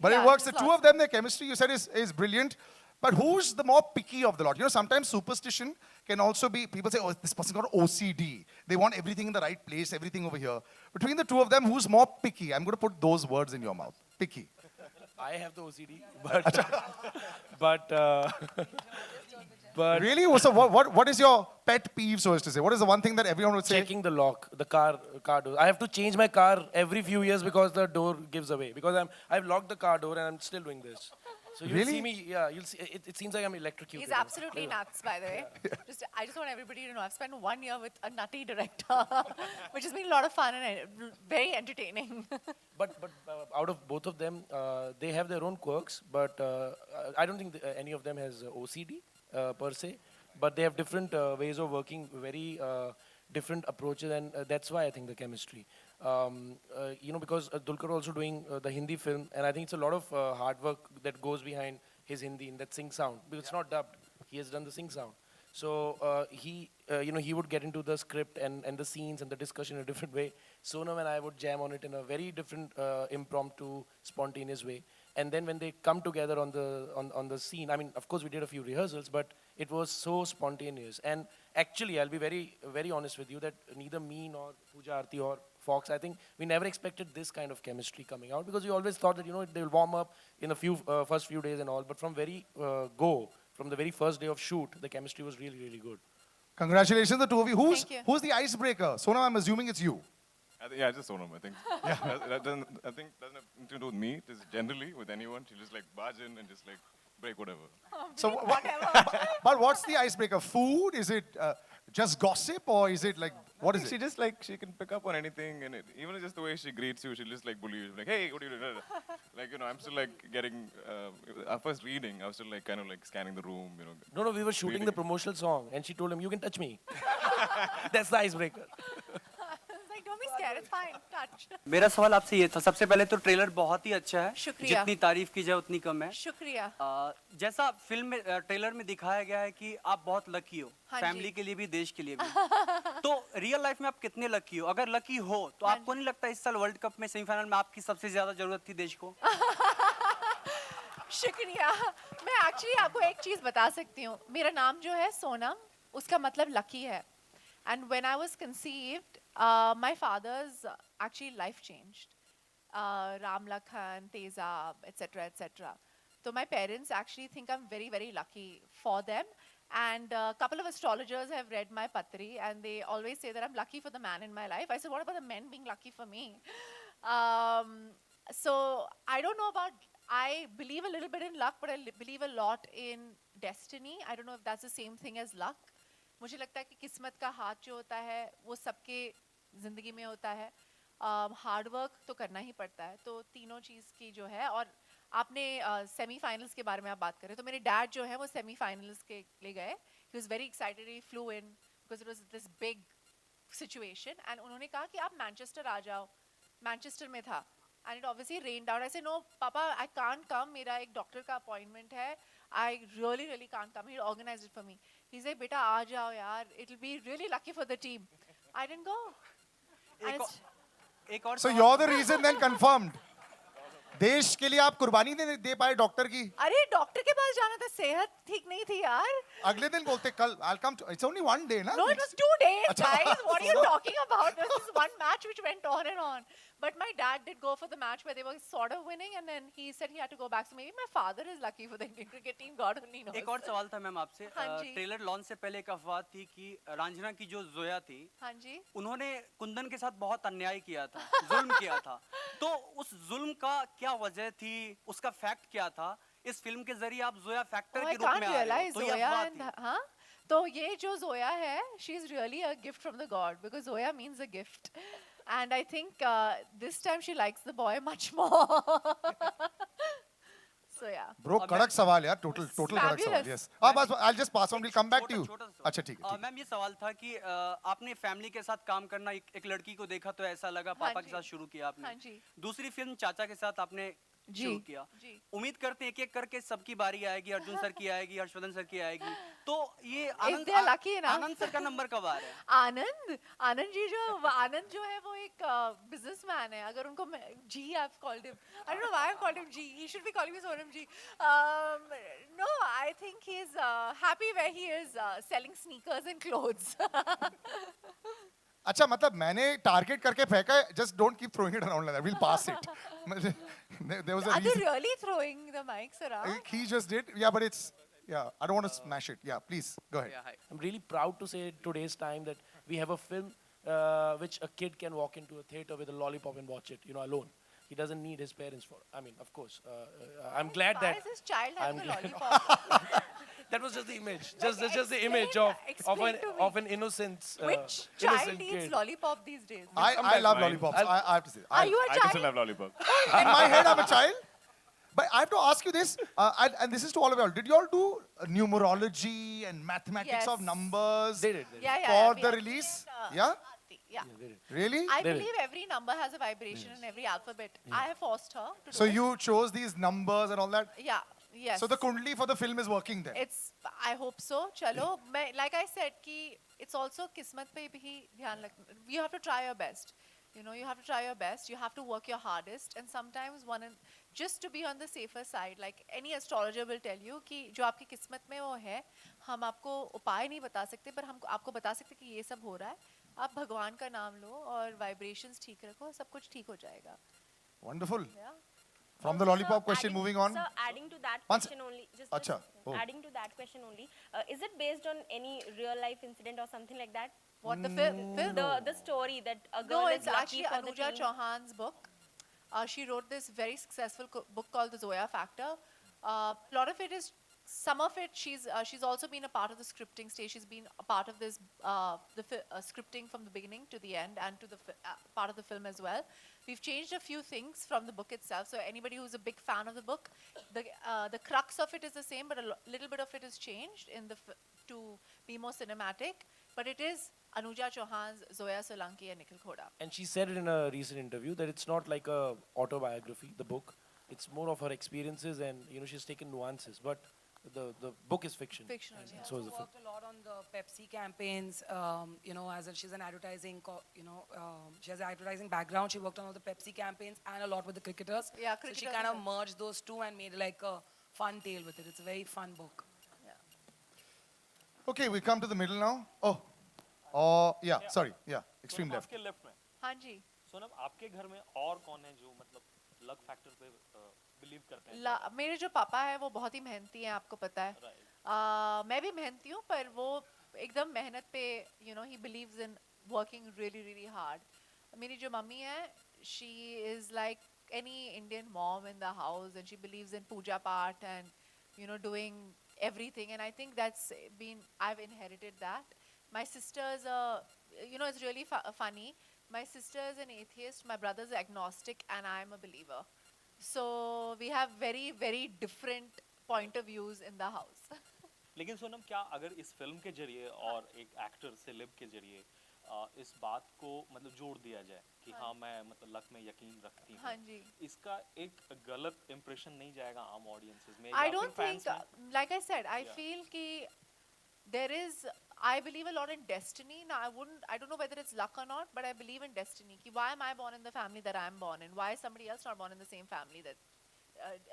But it Yeah, works. The there's two lots. of them, their chemistry, you said, is brilliant. But who's the more picky of the lot? You know, sometimes superstition can also be, people say, oh, this person got OCD. They want everything in the right place, everything over here. Between the two of them, who's more picky? I'm going to put those words in your mouth. Picky. I have the OCD, but but Really? So what is your pet peeve, so as to say? What is the one thing that everyone would say? checking the lock, the car door. I have to change my car every few years because the door gives away. Because I've locked the car door and I'm still doing this. So you'll Really? see me. Yeah, you'll see. It seems like I'm electrocuted. He's absolutely nuts, by the way. I just want everybody to know I've spent 1 year with a nutty director, which has been a lot of fun and very entertaining. But out of both of them, they have their own quirks. But I don't think any of them has OCD per se. But they have different ways of working, very different approaches, and that's why I think the chemistry. Because Dulquer also doing the Hindi film, and I think it's a lot of hard work that goes behind his Hindi in that sing sound. Because it's not dubbed; he has done the sing sound. So he would get into the script and the scenes and the discussion in a different way. Sonam and I would jam on it in a very different, impromptu, spontaneous way. And then when they come together on the scene, I mean, of course we did a few rehearsals, but it was so spontaneous. And actually, I'll be very, very honest with you that neither me nor Pooja Aarti or Fox, I think we never expected this kind of chemistry coming out because we always thought that they'll warm up in a few first few days and all. But from from the very first day of shoot, the chemistry was really, really good. Congratulations, the two of you. Thank you. Who's the icebreaker? Sonam, I'm assuming it's you. Yeah, just Sonam, I think. That doesn't have anything to do with me. It is generally with anyone. She just like barge in and just like break whatever. So, Whatever. but what's the icebreaker? Food? Is it just gossip, or is it like what is She it? just like she can pick up on anything, and even just the way she greets you, she'll just like bully you. Like, hey, what are you doing? Like, I'm still like getting our first reading. I was still like kind of like scanning the room. No, we were shooting the promotional song, and she told him, "You can touch me." That's the icebreaker. It's like, don't be scared, it's fine, touch. मेरा सवाल आपसे ये था, सबसे पहले तो trailer बहुत ही अच्छा है, शुक्रिया। जितनी तारीफ की जाए उतनी कम है। शुक्रिया। जैसा फिल्म में ट्रेलर में दिखाया गया है कि आप बहुत लकी हो, हाँ जी। फैमिली के लिए भी, देश के लिए भी। तो रियल लाइफ में आप कितने लकी हो? अगर लकी हो तो हाँ आपको नहीं लगता इस साल वर्ल्ड कप में सेमीफाइनल में आपकी सबसे ज्यादा जरूरत थी देश को? शुक्रिया। मैं एक्चुअली आपको एक चीज बता सकती हूँ। मेरा नाम जो है सोनम, उसका मतलब लकी है। And when I was conceived, my father's actually life changed. Ram Lakhan, Tezab, etc., etc. So my parents actually think I'm very, very lucky for them. And a couple of astrologers have read my patri, and they always say that I'm lucky for the man in my life. I said, what about the men being lucky for me? So I don't know about, I believe a little bit in luck, but I believe a lot in destiny. I don't know if that's the same thing as luck. मुझे लगता है कि किस्मत का हाथ जो होता है वो सबके ज़िंदगी में होता है। हार्ड वर्क तो करना ही पड़ता है। तो तीनों चीज़ की जो है, और आपने सेमीफाइनल्स के बारे में आप बात करें तो मेरे डैड जो है वो सेमीफाइनल्स के लिए गए। He was very excited, he flew in because it was this big situation, and उन्होंने कहा कि आप मैनचेस्टर आ जाओ। मैनचेस्टर में था, and it obviously rained out. I said, no, Papa, I can't come. मेरा एक डॉक्टर का अपॉइंटमेंट है. I really, really can't come. He organized it for me. He said, बेटा आ जाओ यार. It'll be really lucky for the team. I didn't go. And it's- एक और So सवाल- you're the reason then confirmed. देश के लिए आप कुर्बानी दे पाए डॉक्टर की। अरे डॉक्टर के पास जाना था, सेहत ठीक नहीं थी यार। अगले दिन बोलते कल I'll come to, it's only one day ना? No, it was 2 days, अच्छा। guys. What are you talking about? There was this one match which went on and on. But my dad did go for the match where they were sort of winning, and then he said he had to go back. So maybe my father is lucky for the Indian cricket team. God only knows. एक और सवाल था ma'am आपसे। हाँ जी। Trailer launch से पहले एक अफवाह थी कि रांझना की जो जोया थी, हाँ जी। उन्होंने कुंदन के साथ बहुत अन्याय किया था, जुल्म किया था। तो उस जुल्म का क्या वजह थी, उसका फैक्ट क्या था? इस फिल्म के जरिए आप जोया फैक्टर Oh, के I रूप में can't आ रहे हो, realize तो ये Zoya अफवाह and थी। हाँ, तो ये जो Zoya है, she is really a gift from the God, because Zoya means a gift, and I think this time she likes the boy much more. So yeah. Bro, कड़क सवाल यार, total कड़क सवाल. Fabulous. Yes. बस I'll just pass on. We'll come back to you. छोटा सा अच्छा ठीक है. मैम ये सवाल था कि आपने फैमिली के साथ काम करना, एक लड़की को देखा तो ऐसा लगा, हाँ पापा के जी। साथ शुरू किया आपने। हाँ जी। दूसरी फिल्म चाचा के साथ आपने जी, शुरू किया। जी। उम्मीद करते हैं एक एक करके सबकी बारी आएगी, अर्जुन सर की आएगी, हर्षवर्धन सर की आएगी। तो ये आनंद they are lucky enough. Anand sir का नंबर कब आ रहा है? आनंद जी आनंद जो है वो एक बिजनेसमैन है। अगर उनको जी I've called him, I don't know why I've called him ji, he should be calling me Sonam ji. No, I think he's happy where he is selling sneakers and clothes. अच्छा मतलब मैंने target करके फेंका है, just don't keep throwing it around like that, will pass it. There was a Are they reason. really throwing the mics around? He just did. Yeah, but it's, yeah, I don't want to smash it. Yeah, please go ahead. Yeah, hi. I'm really proud to say in today's time that we have a film which a kid can walk into a theater with a lollipop and watch it, alone. He doesn't need his parents for. I mean, of course, I'm glad Why that. is this child I'm having a glad- lollipop? That was just the image, just the explain- image explain to me. of an innocent Which innocent child eats kid. lollipop these days? I love mine. lollipops. I have to say. Are you a I can still child? have lollipop. In my head, I'm a child. But I have to ask you this, and this is to all of y'all. Did y'all do numerology and mathematics of Yes. numbers They did. Yeah, for we the have release? seen, Yeah? Yeah. They did. Really? I They did. believe every number has a vibration in every alphabet. I have forced her to do So it. you chose these numbers and all that? Yeah, yes. So the kundli for the film is working then? It's, I hope so. Chalo, like I said, ki it's also kismat pe bhi dhyan lag. You have to try your best. You have to try your best. You have to work your hardest. And sometimes just to be on the safer side, like any astrologer will tell you कि जो आपकी किस्मत में वो है, हम आपको उपाय नहीं बता सकते, पर हम आपको बता सकते कि ये सब हो रहा है. आप भगवान का नाम लो और vibrations ठीक रखो, सब कुछ ठीक हो जाएगा. Wonderful. Yeah. From the lollipop question, adding- moving on. Sir, adding to that One question only, Acha, oh. adding to that question only, is it based on any real life incident or something like that? What the film? The story that a girl No, is it's lucky actually for the Anuja teen. Chauhan's book. She wrote this very successful book called The Zoya Factor. A lot of it is, some of it, she's also been a part of the scripting stage. She's been a part of this, scripting from the beginning to the end and to the part of the film as well. We've changed a few things from the book itself. So anybody who's a big fan of the book, the crux of it is the same, but a little bit of it is changed in to be more cinematic. But it is Anuja Chauhan's Zoya Solanki and Nikhil Khoda. And she said it in a recent interview that it's not like a autobiography, the book. It's more of her experiences, and she's taken nuances. But the book is fiction. Fictional, and yeah. so is the film. Worked a lot on the Pepsi campaigns. She's an advertising, she has an advertising background. She worked on all the Pepsi campaigns and a lot with the cricketers. Yeah, So she cricketers kind as of well. merged those two and made like a fun tale with it. It's a very fun book. Okay, we come to the middle now. Oh, yeah, sorry, yeah, extreme Sonam, left. आपके left में हाँ जी. सोनम आपके घर में और कौन है जो मतलब लक फैक्टर पे बिलीव करते हैं मेरे जो पापा है वो बहुत ही मेहनती हैं, आपको पता है. मैं भी मेहनती हूँ, पर वो एकदम मेहनत पे, he believes in working really, really hard. मेरी जो मम्मी है, she is like any Indian mom in the house, and she believes in puja part and, doing everything. And I think I've inherited that. My sister's it's really funny. My sister is an atheist, my brother's agnostic, and I'm a believer. So we have very, very different point of views in the house. लेकिन सोनम क्या अगर इस film के जरिए और एक actor celeb के जरिए इस बात को मतलब जोड़ दिया जाए कि हाँ मैं मतलब लक में यकीन रखती हाँ हूँ जी. इसका एक गलत इम्प्रेशन नहीं जाएगा आम ऑडियंसेस में I या फिर don't think, fans में? like I said, I Yeah. feel ki I believe a lot in destiny. Now, I don't know whether it's luck or not, but I believe in destiny. Ki why am I born in the family that I'm born in? Why is somebody else not born in the same family,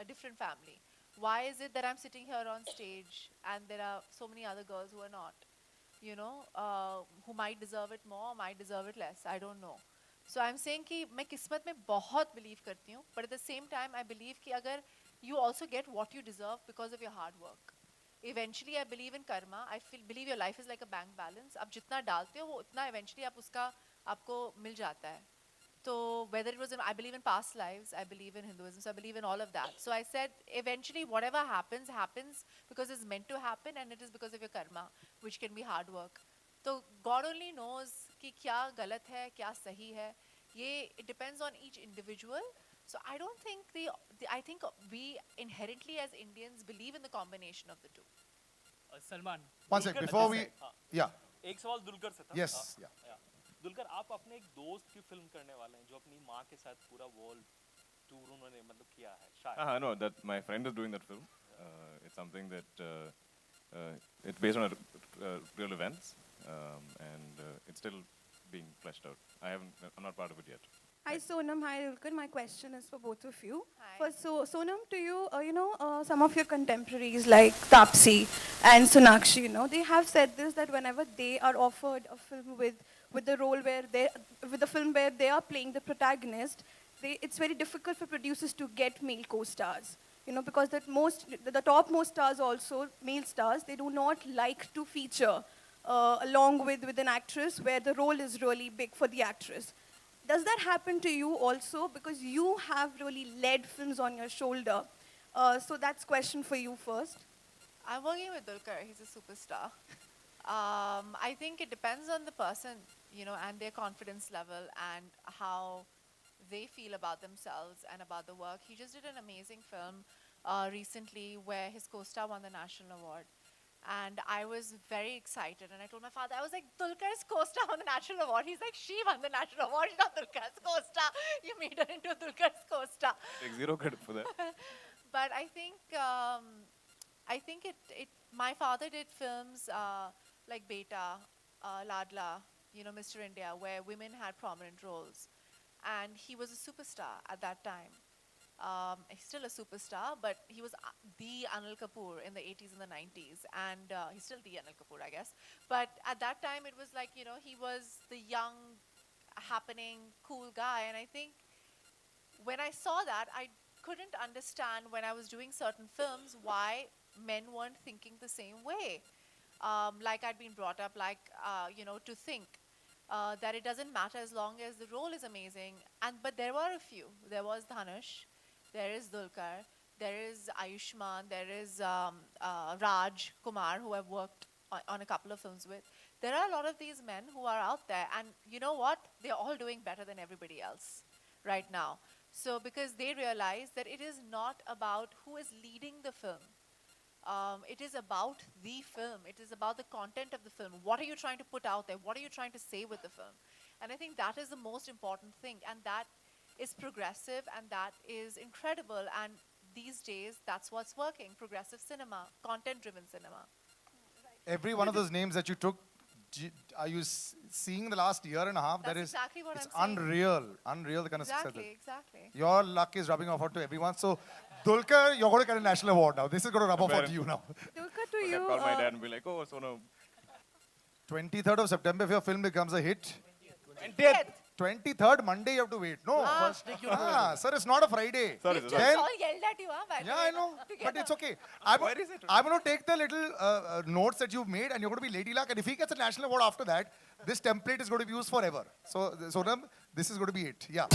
a different family? Why is it that I'm sitting here on stage and there are so many other girls who are not, who might deserve it more, might deserve it less? I don't know. So I'm saying कि मैं किस्मत में बहुत believe करती हूँ, but at the same time I believe कि अगर you also get what you deserve because of your hard work. Eventually I believe in karma. I believe your life is like a bank balance. आप जितना डालते हो वो उतना eventually आपको मिल जाता है. So whether it was I believe in past lives, I believe in Hinduism, so I believe in all of that. So I said eventually whatever happens because it's meant to happen, and it is because of your karma, which can be hard work. So God only knows कि क्या गलत है, क्या सही है. It depends on each individual. So I don't think I think we inherently as Indians believe in the combination of the two. Salman One sec, before we, yeah, एक सवाल दुलकर से था yes, yeah. दुलकर आप अपने एक दोस्त की फिल्म करने वाले हैं जो अपनी माँ के साथ पूरा वर्ल्ड टूर उन्होंने मतलब किया है शायद No, that my friend is doing that film. It's something that it's based on real events, and it's still being fleshed out. I'm not part of it yet. Hi Sonam, hi Dulquer. My question is for both of you. Hi. First, so Sonam, to you, some of your contemporaries like Taapsee and Sonakshi, they have said this, that whenever they are offered a film with the role where with the film where they are playing the protagonist, it's very difficult for producers to get male co-stars. Because the topmost stars also, male stars, they do not like to feature along with an actress where the role is really big for the actress. Does that happen to you also? Because you have really led films on your shoulder. So that's question for you first. I'm working with Dulquer. He's a superstar. I think it depends on the person, and their confidence level and how they feel about themselves and about the work. He just did an amazing film recently where his co-star won the national award. And I was very excited. And I told my father, I was like, Dulquer's co-star won the national award. He's like, she won the national award. She's not Dulquer's co-star. You made her into Dulquer's co-star. Take zero credit for that. But I think my father did films like Beta, Ladla, Mr. India, where women had prominent roles. And he was a superstar at that time. He's still a superstar, but he was the Anil Kapoor in the 80s and the 90s. And he's still the Anil Kapoor, I guess. But at that time, it was like, he was the young, happening, cool guy. And I think when I saw that, I couldn't understand when I was doing certain films why men weren't thinking the same way. Like I'd been brought up, to think that it doesn't matter as long as the role is amazing. But there were a few. There was Dhanush, there is Dulquer, there is Ayushmann, there is Raj Kumar, who I've worked on a couple of films with. There are a lot of these men who are out there, and you know what? They're all doing better than everybody else right now. So because they realize that it is not about who is leading the film. It is about the film. It is about the content of the film. What are you trying to put out there? What are you trying to say with the film? And I think that is the most important thing. And that is progressive, and that is incredible. And these days, that's what's working. Progressive cinema, content-driven cinema. Every one of those names that you took, are you seeing the last year and a half? That's That is, exactly what it's I'm saying. unreal the kind of success. Exactly. Your luck is rubbing off onto everyone. So, Dulquer, you're going to get a national award now. This is going to rub off onto you now. Dulquer, to I you, call my dad and be like, oh, so no. 23rd of September, if your film becomes a hit. 20th. 23rd Monday, you have to wait. No. Sir, it's not a Friday. Sorry, We've sorry. just Then- all yelled at you, huh? by the Yeah, way, I know. But together. it's okay. Where is it? I'm going to take the little notes that you've made, and you're going to be Lady Luck. And if he gets a national award after that, this template is going to be used forever. So, Sonam, this is going to be it. Yeah.